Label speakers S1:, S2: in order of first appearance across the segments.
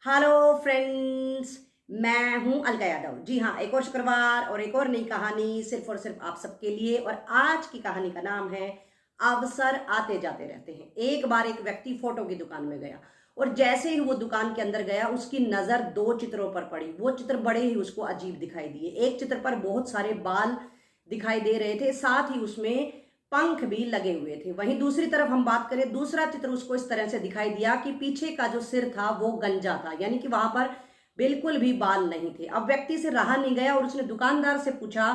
S1: Hello friends, मैं हूं अलका यादव। जी हाँ, एक और शुक्रवार और एक और नई कहानी सिर्फ और सिर्फ आप सबके लिए। और आज की कहानी का नाम है अवसर आते जाते रहते हैं। एक बार एक व्यक्ति फोटो की दुकान में गया और जैसे ही वो दुकान के अंदर गया उसकी नजर दो चित्रों पर पड़ी। वो चित्र बड़े ही उसको अजीब दिखाई दिए। एक चित्र पर बहुत सारे बाल दिखाई दे रहे थे, साथ ही उसमें पंख भी लगे हुए थे। वहीं दूसरी तरफ हम बात करें, दूसरा चित्र उसको इस तरह से दिखाई दिया कि पीछे का जो सिर था वो गंजा था, यानी कि वहां पर बिल्कुल भी बाल नहीं थे। अब व्यक्ति से रहा नहीं गया और उसने दुकानदार से पूछा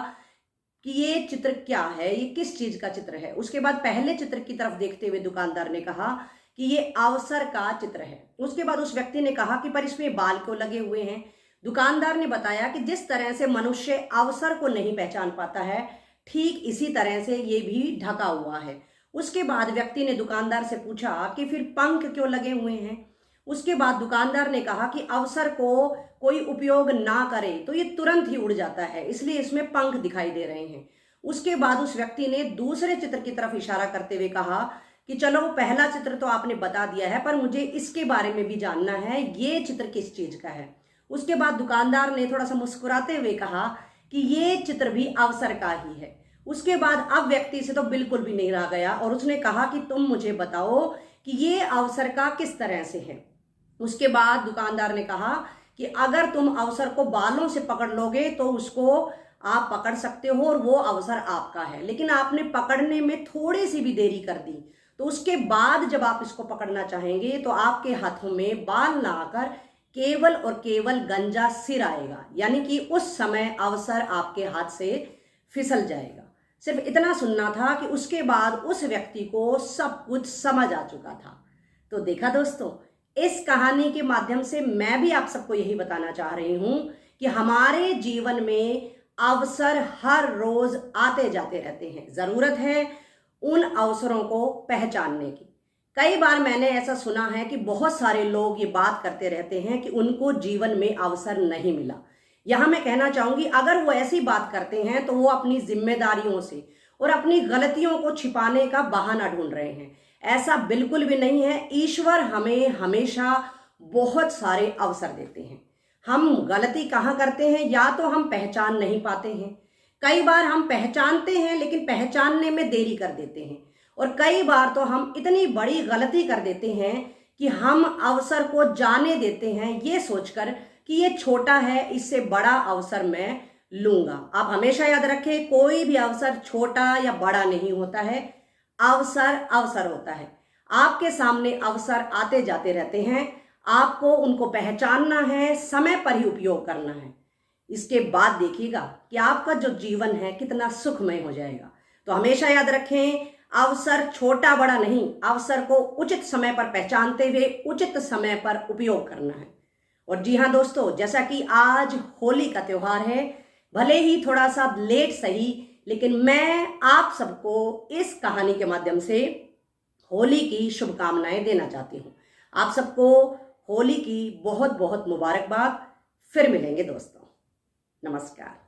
S1: कि ये चित्र क्या है, ये किस चीज का चित्र है। उसके बाद पहले चित्र की तरफ देखते हुए दुकानदार ने कहा कि ये अवसर का चित्र है। उसके बाद उस व्यक्ति ने कहा कि पर इसमें बाल क्यों लगे हुए हैं। दुकानदार ने बताया कि जिस तरह से मनुष्य अवसर को नहीं पहचान पाता है, ठीक इसी तरह से ये भी ढका हुआ है। उसके बाद व्यक्ति ने दुकानदार से पूछा कि फिर पंख क्यों लगे हुए हैं। उसके बाद दुकानदार ने कहा कि अवसर को कोई उपयोग ना करे तो ये तुरंत ही उड़ जाता है, इसलिए इसमें पंख दिखाई दे रहे हैं। उसके बाद उस व्यक्ति ने दूसरे चित्र की तरफ इशारा करते हुए कहा कि चलो, पहला चित्र तो आपने बता दिया है, पर मुझे इसके बारे में भी जानना है, ये चित्र किस चीज का है। उसके बाद दुकानदार ने थोड़ा सा मुस्कुराते हुए कहा कि ये चित्र भी अवसर का ही है। उसके बाद अब व्यक्ति से तो बिल्कुल भी नहीं रहा गया और उसने कहा कि तुम मुझे बताओ कि ये अवसर का किस तरह से है। उसके बाद दुकानदार ने कहा कि अगर तुम अवसर को बालों से पकड़ लोगे तो उसको आप पकड़ सकते हो और वो अवसर आपका है, लेकिन आपने पकड़ने में थोड़ी सी भी देरी कर दी तो उसके बाद जब आप इसको पकड़ना चाहेंगे तो आपके हाथों में बाल ना आकर केवल और केवल गंजा सिर आएगा, यानी कि उस समय अवसर आपके हाथ से फिसल जाएगा। सिर्फ इतना सुनना था कि उसके बाद उस व्यक्ति को सब कुछ समझ आ चुका था। तो देखा दोस्तों, इस कहानी के माध्यम से मैं भी आप सबको यही बताना चाह रही हूं कि हमारे जीवन में अवसर हर रोज आते जाते रहते हैं। जरूरत है उन अवसरों को पहचानने की। कई बार मैंने ऐसा सुना है कि बहुत सारे लोग ये बात करते रहते हैं कि उनको जीवन में अवसर नहीं मिला। यहां मैं कहना चाहूंगी, अगर वो ऐसी बात करते हैं तो वो अपनी जिम्मेदारियों से और अपनी गलतियों को छिपाने का बहाना ढूंढ रहे हैं। ऐसा बिल्कुल भी नहीं है। ईश्वर हमें हमेशा बहुत सारे अवसर देते हैं। हम गलती कहाँ करते हैं, या तो हम पहचान नहीं पाते हैं। कई बार हम पहचानते हैं लेकिन पहचानने में देरी कर देते हैं, और कई बार तो हम इतनी बड़ी गलती कर देते हैं कि हम अवसर को जाने देते हैं ये सोचकर कि ये छोटा है, इससे बड़ा अवसर मैं लूंगा। आप हमेशा याद रखें, कोई भी अवसर छोटा या बड़ा नहीं होता है। अवसर अवसर होता है। आपके सामने अवसर आते जाते रहते हैं, आपको उनको पहचानना है, समय पर ही उपयोग करना है। इसके बाद देखिएगा कि आपका जो जीवन है कितना सुखमय हो जाएगा। तो हमेशा याद रखें, अवसर छोटा बड़ा नहीं, अवसर को उचित समय पर पहचानते हुए उचित समय पर उपयोग करना है। और जी हाँ दोस्तों, जैसा कि आज होली का त्योहार है, भले ही थोड़ा सा लेट सही, लेकिन मैं आप सबको इस कहानी के माध्यम से होली की शुभकामनाएं देना चाहती हूँ। आप सबको होली की बहुत बहुत मुबारकबाद। फिर मिलेंगे दोस्तों। नमस्कार।